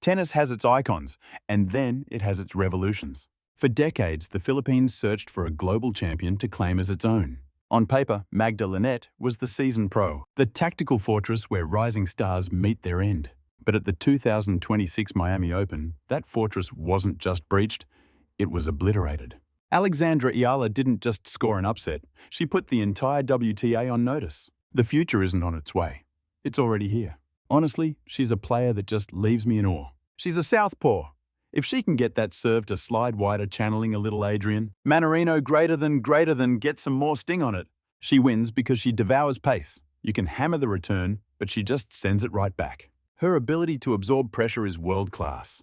Tennis has its icons, and then it has its revolutions. For decades, the Philippines searched for a global champion to claim as its own. On paper, Magda Linette was the seasoned pro, the tactical fortress where rising stars meet their end. But at the 2026 Miami Open, that fortress wasn't just breached, it was obliterated. Alexandra Eala didn't just score an upset, she put the entire WTA on notice. The future isn't on its way. It's already here. Honestly, she's a player that just leaves me in awe. She's a southpaw. If she can get that serve to slide wider, channeling a little Adrian, Manarino greater than, get some more sting on it. She wins because she devours pace. You can hammer the return, but she just sends it right back. Her ability to absorb pressure is world-class.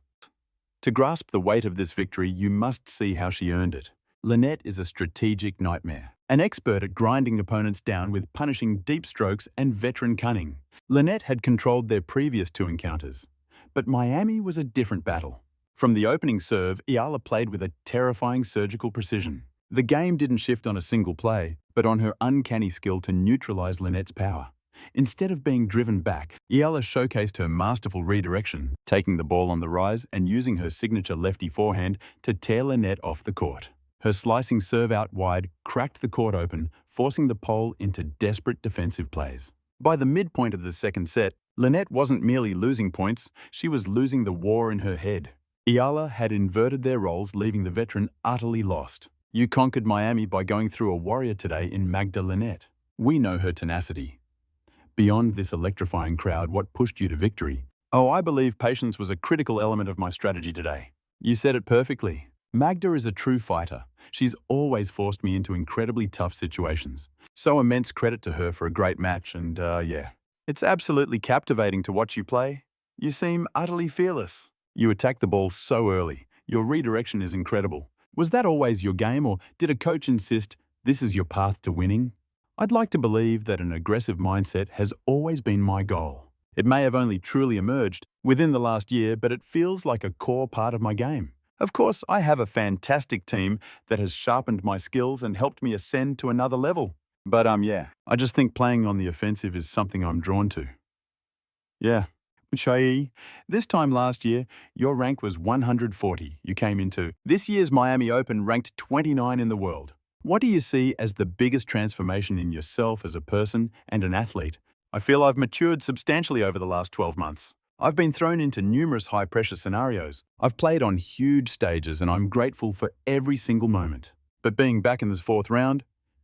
To grasp the weight of this victory, you must see how she earned it. Linette is a strategic nightmare, an expert at grinding opponents down with punishing deep strokes and veteran cunning. Linette had controlled their previous two encounters, but Miami was a different battle. From the opening serve, Eala played with a terrifying surgical precision. The game didn't shift on a single play, but on her uncanny skill to neutralize Linette's power. Instead of being driven back, Eala showcased her masterful redirection, taking the ball on the rise and using her signature lefty forehand to tear Linette off the court. Her slicing serve out wide cracked the court open, forcing the pole into desperate defensive plays. By the midpoint of the second set, Linette wasn't merely losing points, she was losing the war in her head. Eala had inverted their roles, leaving the veteran utterly lost. You conquered Miami by going through a warrior today in Magda Linette. We know her tenacity. Beyond this electrifying crowd, what pushed you to victory? Oh, I believe patience was a critical element of my strategy today. You said it perfectly. Magda is a true fighter. She's always forced me into incredibly tough situations. So immense credit to her for a great match and, yeah. It's absolutely captivating to watch you play. You seem utterly fearless. You attack the ball so early. Your redirection is incredible. Was that always your game, or did a coach insist this is your path to winning? I'd like to believe that an aggressive mindset has always been my goal. It may have only truly emerged within the last year, but it feels like a core part of my game. Of course, I have a fantastic team that has sharpened my skills and helped me ascend to another level. But yeah, I just think playing on the offensive is something I'm drawn to. Yeah. Chai, this time last year, your rank was 140. You came into this year's Miami Open ranked 29 in the world. What do you see as the biggest transformation in yourself as a person and an athlete? I feel I've matured substantially over the last 12 months. I've been thrown into numerous high-pressure scenarios. I've played on huge stages and I'm grateful for every single moment. But being back in this fourth round,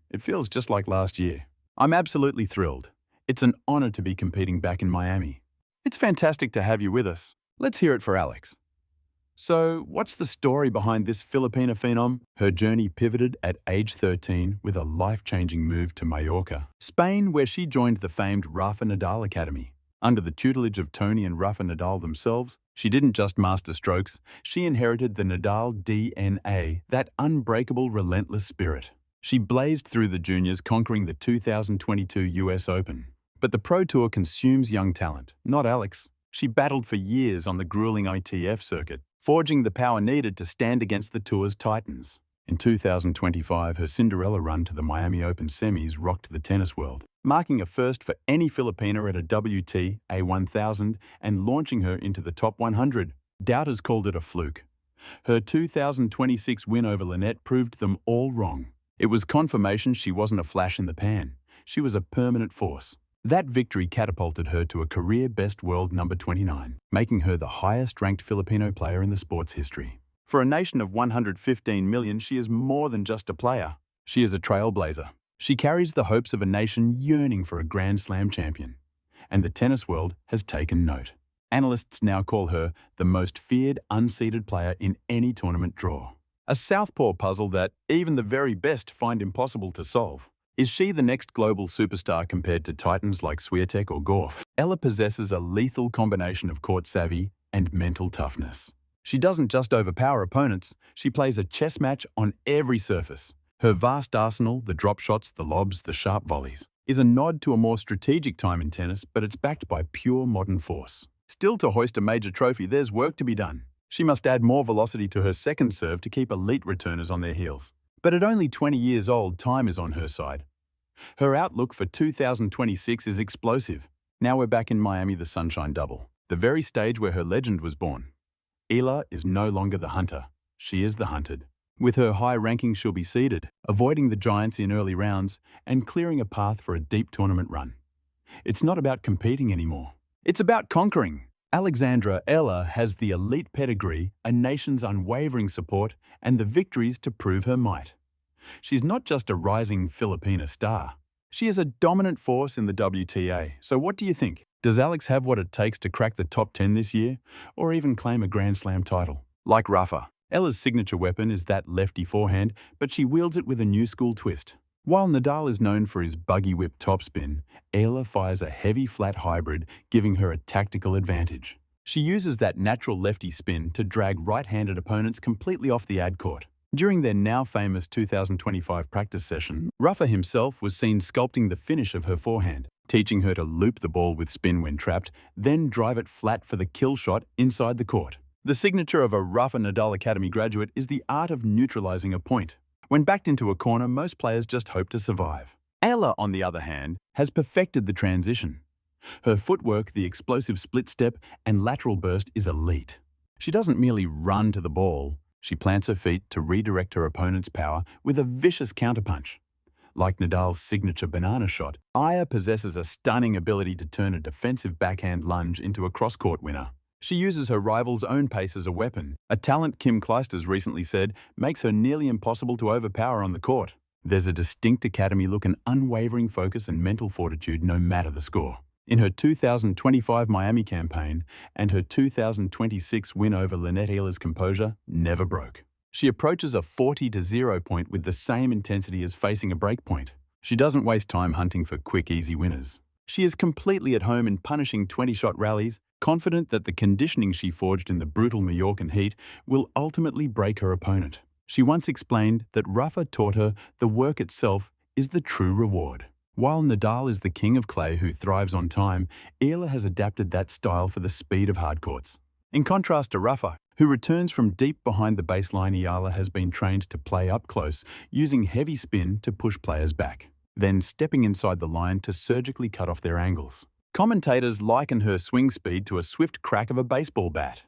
it feels just like last year. I'm absolutely thrilled. It's an honor to be competing back in Miami. It's fantastic to have you with us. Let's hear it for Alex. So, what's the story behind this Filipina phenom? Her journey pivoted at age 13 with a life-changing move to Mallorca, Spain, where she joined the famed Rafa Nadal Academy. Under the tutelage of Tony and Rafa Nadal themselves, she didn't just master strokes, she inherited the Nadal DNA, that unbreakable, relentless spirit. She blazed through the juniors, conquering the 2022 US Open. But the Pro Tour consumes young talent, not Alex. She battled for years on the grueling ITF circuit, forging the power needed to stand against the tour's titans. In 2025, her Cinderella run to the Miami Open semis rocked the tennis world, marking a first for any Filipina at a WTA 1000 and launching her into the top 100. Doubters called it a fluke. Her 2026 win over Linette proved them all wrong. It was confirmation she wasn't a flash in the pan. She was a permanent force. That victory catapulted her to a career-best world number 29, making her the highest-ranked Filipino player in the sport's history. For a nation of 115 million, she is more than just a player. She is a trailblazer. She carries the hopes of a nation yearning for a Grand Slam champion. And the tennis world has taken note. Analysts now call her the most feared unseeded player in any tournament draw. A southpaw puzzle that even the very best find impossible to solve. Is she the next global superstar compared to titans like Swiatek or Gorf? Ella possesses a lethal combination of court savvy and mental toughness. She doesn't just overpower opponents, she plays a chess match on every surface. Her vast arsenal, the drop shots, the lobs, the sharp volleys, is a nod to a more strategic time in tennis, but it's backed by pure modern force. Still, to hoist a major trophy, there's work to be done. She must add more velocity to her second serve to keep elite returners on their heels. But at only 20 years old, time is on her side. Her outlook for 2026 is explosive. Now we're back in Miami, the Sunshine Double. the very stage where her legend was born. Eala is no longer the hunter. She is the hunted. With her high ranking, she'll be seeded, avoiding the giants in early rounds and clearing a path for a deep tournament run. It's not about competing anymore. It's about conquering. Alexandra Eala has the elite pedigree, a nation's unwavering support, and the victories to prove her might. She's not just a rising Filipina star. She is a dominant force in the WTA. So what do you think? Does Alex have what it takes to crack the top 10 this year, or even claim a Grand Slam title? Like Rafa, Ella's signature weapon is that lefty forehand, but she wields it with a new school twist. While Nadal is known for his buggy whip topspin, Eala fires a heavy flat hybrid, giving her a tactical advantage. She uses that natural lefty spin to drag right-handed opponents completely off the ad court. During their now famous 2025 practice session, Rafa himself was seen sculpting the finish of her forehand, teaching her to loop the ball with spin when trapped, then drive it flat for the kill shot inside the court. The signature of a Rafa Nadal Academy graduate is the art of neutralizing a point. When backed into a corner, most players just hope to survive. Eala, on the other hand, has perfected the transition. Her footwork, the explosive split step, and lateral burst is elite. She doesn't merely run to the ball, she plants her feet to redirect her opponent's power with a vicious counterpunch. Like Nadal's signature banana shot, Eala possesses a stunning ability to turn a defensive backhand lunge into a cross-court winner. She uses her rival's own pace as a weapon. A talent, Kim Clijsters recently said, makes her nearly impossible to overpower on the court. There's a distinct academy look, an unwavering focus and mental fortitude no matter the score. In her 2025 Miami campaign and her 2026 win over Linette, Eala's composure never broke. She approaches a 40-0 point with the same intensity as facing a break point. She doesn't waste time hunting for quick, easy winners. She is completely at home in punishing 20-shot rallies, confident that the conditioning she forged in the brutal Mallorcan heat will ultimately break her opponent. She once explained that Rafa taught her the work itself is the true reward. While Nadal is the king of clay who thrives on time, Eala has adapted that style for the speed of hardcourts. In contrast to Rafa, who returns from deep behind the baseline, Eala has been trained to play up close, using heavy spin to push players back, then stepping inside the line to surgically cut off their angles. Commentators liken her swing speed to a swift crack of a baseball bat.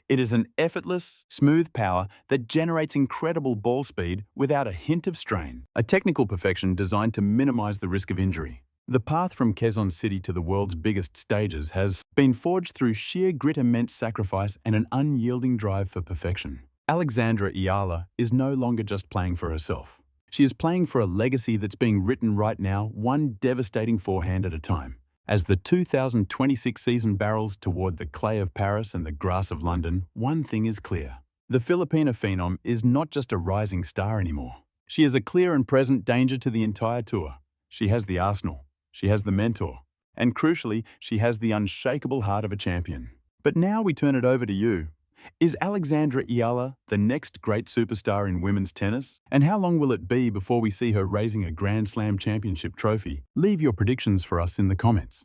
It is an effortless, smooth power that generates incredible ball speed without a hint of strain, a technical perfection designed to minimize the risk of injury. The path from Quezon City to the world's biggest stages has been forged through sheer grit, immense sacrifice, and an unyielding drive for perfection. Alexandra Eala is no longer just playing for herself. She is playing for a legacy that's being written right now, one devastating forehand at a time. As the 2026 season barrels toward the clay of Paris and the grass of London, one thing is clear. The Filipina phenom is not just a rising star anymore. She is a clear and present danger to the entire tour. She has the arsenal, she has the mentor, and crucially, she has the unshakable heart of a champion. But now we turn it over to you. Is Alexandra Eala the next great superstar in women's tennis? And how long will it be before we see her raising a Grand Slam championship trophy? Leave your predictions for us in the comments.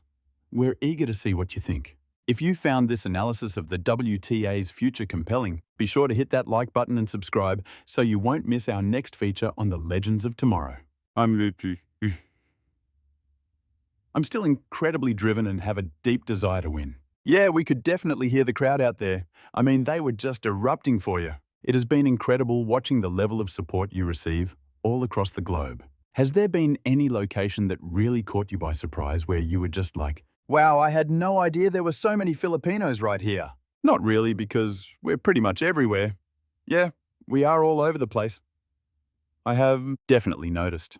We're eager to see what you think. If you found this analysis of the WTA's future compelling, be sure to hit that like button and subscribe so you won't miss our next feature on the legends of tomorrow. I'm still incredibly driven and have a deep desire to win. Yeah, we could definitely hear the crowd out there. I mean, they were just erupting for you. It has been incredible watching the level of support you receive all across the globe. Has there been any location that really caught you by surprise where you were just like, wow, I had no idea there were so many Filipinos right here? Not really, because we're pretty much everywhere. Yeah, we are all over the place. I have definitely noticed.